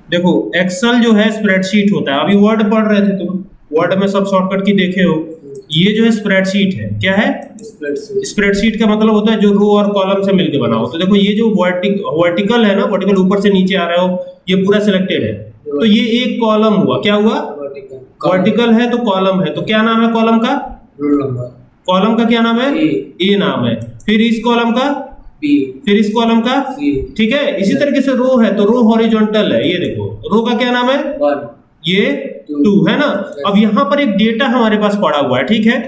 देखो एक्सेल जो है स्प्रेडशीट होता है, अभी वर्ड पढ़ रहे थे तुम, वर्ड में सब शॉर्टकट की देखे हो। ये जो है स्प्रेडशीट है, क्या है? स्प्रेडशीट का मतलब होता है जो रो और कॉलम से मिलकर बना हो। तो देखो ये जो वर्टिकल है ना, वर्टिकल ऊपर से नीचे आ रहा हो, ये पूरा सिलेक्टेड है। तो ये एक कॉलम हुआ, क्या हुआ? वर्टिकल है तो कॉलम है, तो क्या नाम है कॉलम का? Roll number. कॉलम का क्या नाम है? ए नाम है। फिर इस कॉलम का बी, फिर इस कॉलम का सी। ठीक है। इसी तरीके से रो है तो रो हॉरिजॉन्टल है, ये देखो रो का क्या नाम है? 1, ये 2 है ना। अब यहाँ पर एक डेटा हमारे पास पड़ा हुआ है, ठीक है।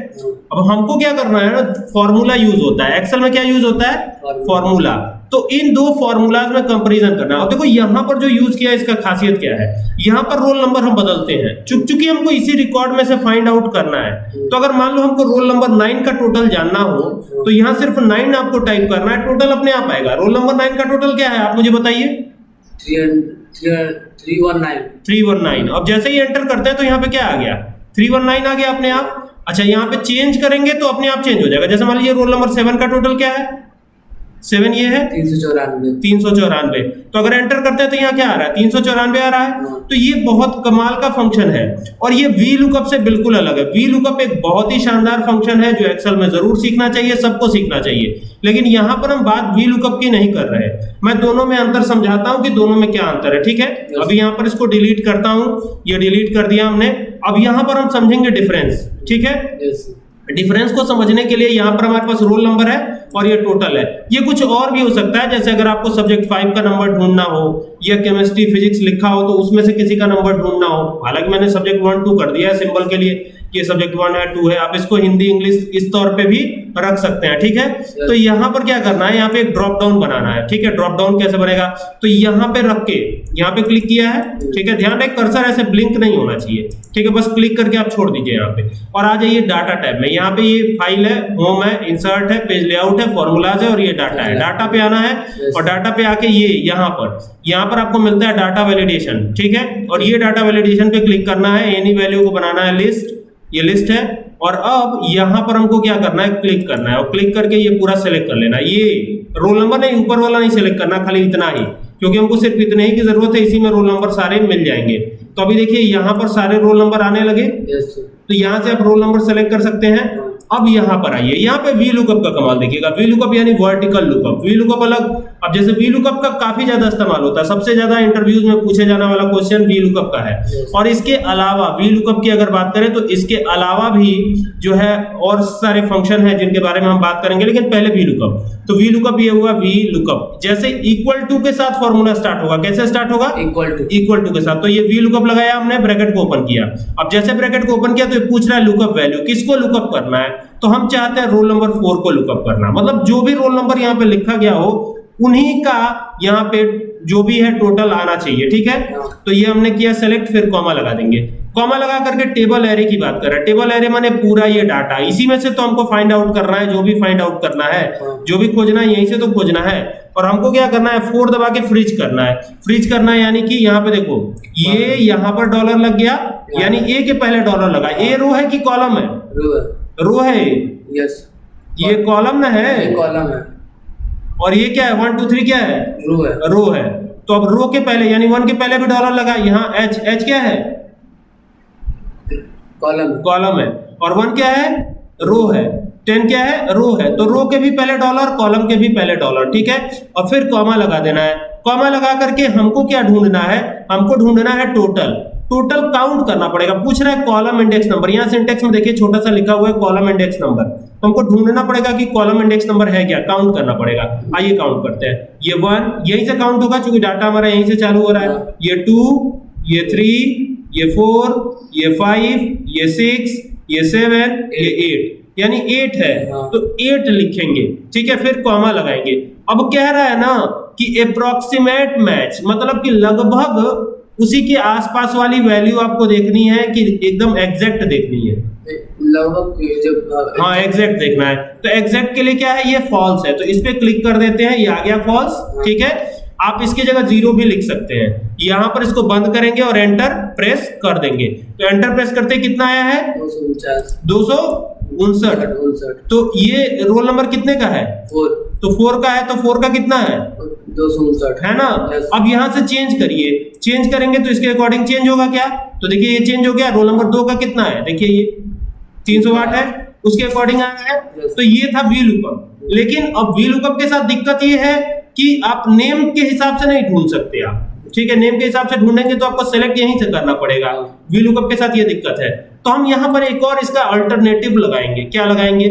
अब हमको क्या करना है ना, फॉर्मूला यूज होता है एक्सेल में। क्या यूज होता है? फॉर्मूला। तो इन दो फॉर्मूलाज में कंपैरिजन करना है। अब देखो यहाँ पर जो यूज किया है इसका खासियत क्या है, यहाँ पर रोल नंबर हम बदलते हैं, चूंकि हमको इसी रिकॉर्ड में से फाइंड आउट करना है। तो अगर मान लो हमको रोल नंबर 9 का टोटल जानना हो तो यहाँ सिर्फ 9 आपको टाइप करना है, टोटल अपने आप आएगा। रोल नंबर 9 का टोटल क्या है आप मुझे बताइए? 319। 319। अब जैसे ही एंटर करते हैं तो यहाँ पे क्या आ गया? 319 आ गया अपने आप। अच्छा यहाँ पे चेंज करेंगे तो अपने आप चेंज हो जाएगा। जैसे मान लीजिए रोल नंबर 7 का टोटल क्या है? 7 ये है 394। तो अगर एंटर करते हैं तो यहाँ क्या आ रहा है? 394 आ रहा है। तो ये बहुत कमाल का फंक्शन है और ये वी लुकअप से बिल्कुल अलग है। वी लुकअप एक बहुत ही शानदार फंक्शन है जो एक्सेल में जरूर सीखना चाहिए, सबको सीखना चाहिए। लेकिन यहाँ पर हम बात वी लुकअप की नहीं कर रहे हैं, मैं दोनों में अंतर समझाता हूँ कि दोनों में क्या अंतर है, ठीक है। अभी यहाँ पर इसको डिलीट करता हूँ, ये डिलीट कर दिया हमने। अब यहाँ पर हम समझेंगे डिफरेंस, ठीक है। डिफरेंस को समझने के लिए यहाँ पर हमारे पास रोल नंबर है और ये टोटल है। ये कुछ और भी हो सकता है, जैसे अगर आपको सब्जेक्ट 5 का नंबर ढूंढना हो या केमिस्ट्री फिजिक्स लिखा हो तो उसमें से किसी का नंबर ढूंढना हो। हालांकि मैंने सब्जेक्ट 1 2 कर दिया है सिंबल के लिए, ये सब्जेक्ट 1 है 2 है। आप इसको हिंदी इंग्लिश इस तौर पे भी रख सकते हैं, ठीक है। तो यहाँ पर क्या करना है, यहाँ पे एक ड्रॉप डाउन बनाना है, ठीक है। ड्रॉप डाउन कैसे बनेगा, तो यहाँ पे रख के यहाँ पे क्लिक किया है, ठीक है। ध्यान रखें कर्सर ऐसे ब्लिंक नहीं होना चाहिए, ठीक है। बस क्लिक करके आप छोड़ दीजिए यहाँ पे और आ जाइए डाटा टैब में। यहाँ पे ये फाइल है, होम है, इंसर्ट है, पेज लेआउट है, फॉर्मूलाज है और ये डाटा है। डाटा पे आना है और डाटा पे आके ये यहाँ पर आपको मिलता है डाटा वैलिडेशन, ठीक है। और ये डाटा वैलिडेशन पे क्लिक करना है, एनी वैल्यू को बनाना है लिस्ट, ये लिस्ट है। और अब यहाँ पर हमको क्या करना है, क्लिक करना है और क्लिक करके ये पूरा सेलेक्ट कर लेना है। ये रोल नंबर नहीं, ऊपर वाला नहीं सेलेक्ट करना, खाली इतना ही, क्योंकि हमको सिर्फ इतने ही की जरूरत है, इसी में रोल नंबर सारे मिल जाएंगे। तो अभी देखिए यहाँ पर सारे रोल नंबर आने लगे। तो यहाँ से आप रोल नंबर सेलेक्ट कर सकते हैं। अब यहाँ पर आइए, यहाँ पे वी लुकअप का कमाल देखिएगा। वी लुकअप यानी वर्टिकल लुकअप, वी लुकअप अलग। अब जैसे वी लुकअप का काफी ज्यादा इस्तेमाल होता है, सबसे ज्यादा इंटरव्यूज में पूछे जाने वाला क्वेश्चन वी लुकअप का है। और इसके अलावा वी लुकअप की अगर बात करें तो इसके अलावा भी जो है और सारे फंक्शन है जिनके बारे में हम बात करेंगे, लेकिन पहले वी लुकअप। तो वी लुकअप ये हुआ वी लुकअप। जैसे इक्वल टू के साथ फॉर्मूला स्टार्ट होगा, कैसे स्टार्ट होगा? इक्वल टू के साथ। तो ये वी लुकअप लगाया हमने, ब्रैकेट को ओपन किया। अब जैसे ब्रैकेट को ओपन किया तो ये पूछ रहा है लुकअप वैल्यू, किसको लुकअप करना है? तो हम चाहते हैं रोल नंबर 4 को लुकअप करना, मतलब जो भी रोल नंबर यहाँ पे लिखा गया हो उन्हीं का यहाँ पे जो भी है टोटल आना चाहिए, ठीक है। तो ये हमने किया सेलेक्ट, फिर कॉमा लगा देंगे। कॉमा लगा करके टेबल एरे की बात कर रहे हैं। टेबल एरे माने पूरा ये डाटा, इसी में से तो हमको फाइंड आउट करना है, जो भी फाइंड आउट करना है, जो भी खोजना है यहीं से तो खोजना है। और हमको क्या करना है, 4 दबा के फ्रीज करना है। फ्रीज करना है यानी कि यहाँ पे देखो ये यहाँ पर डॉलर लग गया, यानी ए के पहले डॉलर लगा। ए रो है कि कॉलम है? रो है। यस, ये कॉलम ना है, ये कॉलम है। और ये क्या है, 1 2 3 क्या है? रो है। रो है। तो अब रो के पहले यानी 1 के पहले भी डॉलर लगा। यहाँ एच, एच क्या है? कॉलम है। और 1 क्या है? रो है। 10 क्या है? रो है। तो रो के भी पहले डॉलर, कॉलम के भी पहले डॉलर, ठीक है। और फिर कॉमा लगा देना है। कॉमा लगा करके हमको क्या ढूंढना है, हमको ढूंढना है टोटल। टोटल काउंट करना पड़ेगा। पूछ रहा है कॉलम इंडेक्स नंबर, यहाँ सिंटेक्स में देखिए छोटा सा लिखा हुआ है कॉलम इंडेक्स नंबर। तो हमको ढूंढना पड़ेगा कि कॉलम इंडेक्स नंबर है क्या, काउंट करना पड़ेगा। आइए काउंट करते हैं। ये 1 यहीं से काउंट होगा क्योंकि डाटा हमारा यहीं से चालू हो रहा है। ये 2, ये 3, ये 4, ये 5, ये 6, ये 7, ये 8, यानी 8 है। तो 8 लिखेंगे, ठीक है। फिर कॉमा लगाएंगे। अब कह रहा है ना कि अप्रोक्सीमेट मैच, मतलब कि लगभग उसी के आसपास वाली वैल्यू आपको देखनी है कि एकदम एग्जैक्ट देखनी है। लगभग हाँ एग्जैक्ट देखना है। तो एग्जैक्ट के लिए क्या है, ये फॉल्स है, तो इस पे क्लिक कर देते हैं, ये आ गया फॉल्स, ठीक है। आप इसकी जगह 0 भी लिख सकते हैं। यहाँ पर इसको बंद करेंगे और एंटर प्रेस कर देंगे। तो एंटर प्रेस करते कितना आया है? 259। तो ये रोल नंबर कितने का है? 4। तो 4 का है, तो 4 का कितना है? 259 है ना। Yes. अब यहाँ से चेंज करिए, चेंज करेंगे तो इसके अकॉर्डिंग चेंज होगा क्या, तो देखिए ये चेंज हो गया। रोल नंबर 2 का कितना है, देखिए ये 308 है, उसके अकॉर्डिंग आ रहा है। Yes. तो ये था वी लुकअप। लेकिन अब वी लुकअप के साथ दिक्कत ये है कि आप नेम के हिसाब से नहीं ढूंढ सकते आप, ठीक है। नेम के हिसाब से ढूंढेंगे तो आपको सेलेक्ट यहीं से करना पड़ेगा। वी लुकअप के साथ ये दिक्कत है। तो हम यहाँ पर एक और इसका अल्टरनेटिव लगाएंगे। क्या लगाएंगे,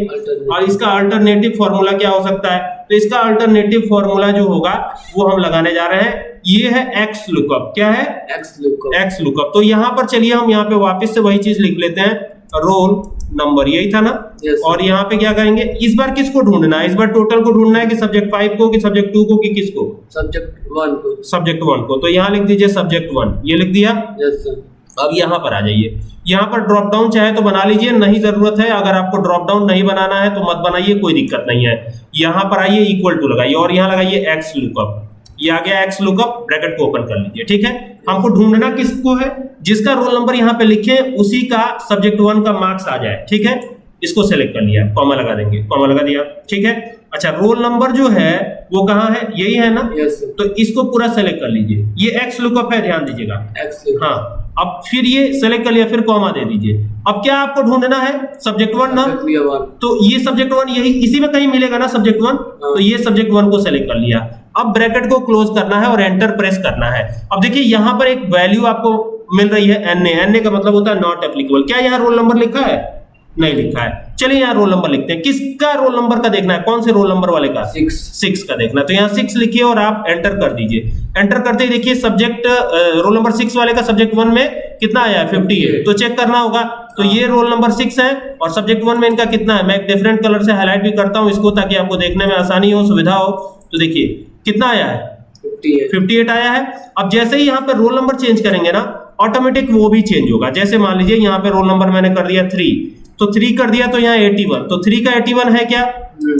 और इसका अल्टरनेटिव फॉर्मूला क्या हो सकता है, तो इसका अल्टरनेटिव फॉर्मूला जो होगा वो हम लगाने जा रहे हैं, ये है एक्स लुकअप। क्या है, एक्स लुकअप। X lookup. तो यहाँ पर चलिए हम यहाँ पे वापस से वही चीज लिख लेते हैं, रोल नंबर, यही था ना। Yes, और यहाँ पे क्या करेंगे, इस बार किसको ढूंढना है, इस बार टोटल को ढूंढना है कि सब्जेक्ट 5 को, कि सब्जेक्ट 2 को, कि किसको, सब्जेक्ट 1 को। सब्जेक्ट 1 को। तो यहाँ लिख दीजिए सब्जेक्ट 1, ये लिख दिया। Yes sir. अब यहाँ पर आ जाइए, यहाँ पर ड्रॉप डाउन चाहे तो बना लीजिए, नहीं जरूरत है। अगर आपको ड्रॉप डाउन नहीं बनाना है तो मत बनाइए, कोई दिक्कत नहीं है। यहाँ पर आइए, इक्वल टू लगाइए और यहाँ लगाइए एक्स लुकअप। ये आ गया एक्स लुकअप, ब्रैकेट को ओपन कर लीजिए, ठीक है। हमको ढूंढना किसको है, जिसका रोल नंबर यहाँ पे लिखे उसी का सब्जेक्ट 1 का मार्क्स आ जाए, ठीक है। इसको सेलेक्ट कर लिया, कॉमा लगा देंगे, कॉमा लगा दिया, ठीक है। अच्छा, रोल नंबर जो है वो कहाँ है, यही है ना। Yes sir. तो इसको पूरा सेलेक्ट कर लीजिए, ये एक्स लुकअप है, ध्यान दीजिएगा। X lookup. हाँ, अब फिर ये सेलेक्ट कर लिया, फिर कॉमा दे दीजिए। अब क्या आपको ढूंढना है, सब्जेक्ट 1 ना, सब्जेक्ट 1। तो ये सब्जेक्ट 1 यही इसी में कहीं मिलेगा ना सब्जेक्ट 1। तो ये सब्जेक्ट 1 को सेलेक्ट कर लिया। अब ब्रैकेट को क्लोज करना है और एंटर प्रेस करना है। अब देखिए यहाँ पर एक वैल्यू आपको मिल रही है NA। NA का मतलब होता है नॉट एप्लीकेबल। क्या यहाँ रोल नंबर लिखा है, नहीं लिखा है। चलिए यहाँ रोल नंबर लिखते हैं। किसका रोल नंबर का देखना है, कौन से रोल नंबर वाले का, 6 का देखना है। तो यहाँ 6 लिखिए और आप एंटर कर दीजिए। एंटर करते ही देखिए सब्जेक्ट रोल नंबर 6 वाले का सब्जेक्ट 1 में कितना आया है, 50 है। तो चेक करना होगा। तो ये रोल नंबर 6 है और सब्जेक्ट 1 में इनका कितना है। मैं एक डिफरेंट कलर से हाईलाइट भी करता हूँ इसको, ताकि आपको देखने में आसानी हो, सुविधा हो। तो देखिए कितना आया है, 58 आया है। अब जैसे ही यहाँ पे रोल नंबर चेंज करेंगे ना, ऑटोमेटिक वो भी चेंज होगा। जैसे मान लीजिए यहाँ पे रोल नंबर मैंने कर दिया 3, तो 3 कर दिया, तो यहाँ 81, तो 3 का 81 है क्या,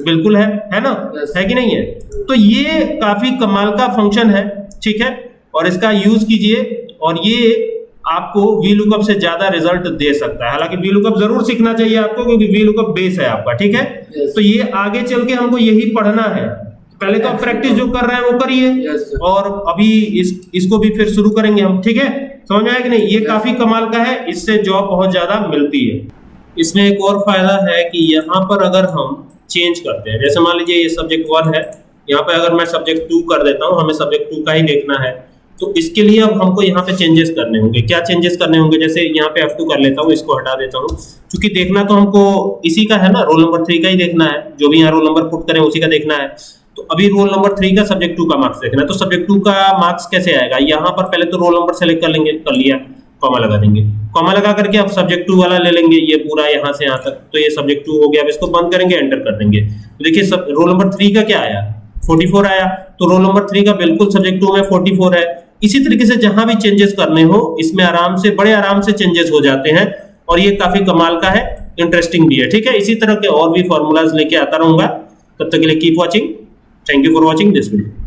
बिल्कुल है ना। Yes. है कि नहीं है। तो ये काफी कमाल का फंक्शन है, ठीक है, और इसका यूज कीजिए और ये आपको वी लुकअप से ज्यादा रिजल्ट दे सकता है। हालांकि वी लुकअप जरूर सीखना चाहिए आपको, क्योंकि वी लुकअप बेस है आपका, ठीक है। Yes. तो ये आगे चल के हमको यही पढ़ना है। पहले तो आप प्रैक्टिस जो कर रहे हैं वो करिए। Yes, और अभी इसको भी फिर शुरू करेंगे हम, ठीक है। समझ में आया कि नहीं। ये Yes. काफी कमाल का है, इससे जॉब बहुत ज्यादा मिलती है। इसमें एक और फायदा है कि यहाँ पर अगर हम चेंज करते हैं, जैसे मान लीजिए ये सब्जेक्ट 1 है, यहाँ पे अगर मैं सब्जेक्ट 2 कर देता हूँ, हमें सब्जेक्ट 2 का ही देखना है, तो इसके लिए अब हमको यहाँ पे चेंजेस करने होंगे। क्या चेंजेस करने होंगे, जैसे यहाँ पे F2 कर लेता हूँ, इसको हटा देता हूँ, क्योंकि देखना तो हमको इसी का है ना, रोल नंबर 3 का ही देखना है। जो भी यहाँ रोल नंबर पुट करें उसी का देखना है। तो अभी रोल नंबर 3 का सब्जेक्ट 2 का मार्क्स देखना है। तो सब्जेक्ट 2 का मार्क्स कैसे आएगा, यहाँ पर पहले तो रोल नंबर सेलेक्ट कर लेंगे, कर लिया, कॉमा लगा देंगे। कॉमा लगा करके अब सब्जेक्ट 2 वाला ले लेंगे, ये पूरा यहाँ से यहाँ तक। तो ये सब्जेक्ट 2 हो गया। अब इसको बंद करेंगे, एंटर कर देंगे। तो देखिए सब रोल नंबर 3 का क्या आया, 44 आया। तो रोल नंबर 3 का बिल्कुल सब्जेक्ट 2 में 44 है। इसी तरीके से जहां भी चेंजेस करने हो, इसमें आराम से, बड़े आराम से चेंजेस हो जाते हैं। और ये काफी कमाल का है, इंटरेस्टिंग भी है, ठीक है। इसी तरह के और भी फॉर्मूलाज लेके आता रहूंगा। तब तक के लिए keep watching. Thank you for watching this video.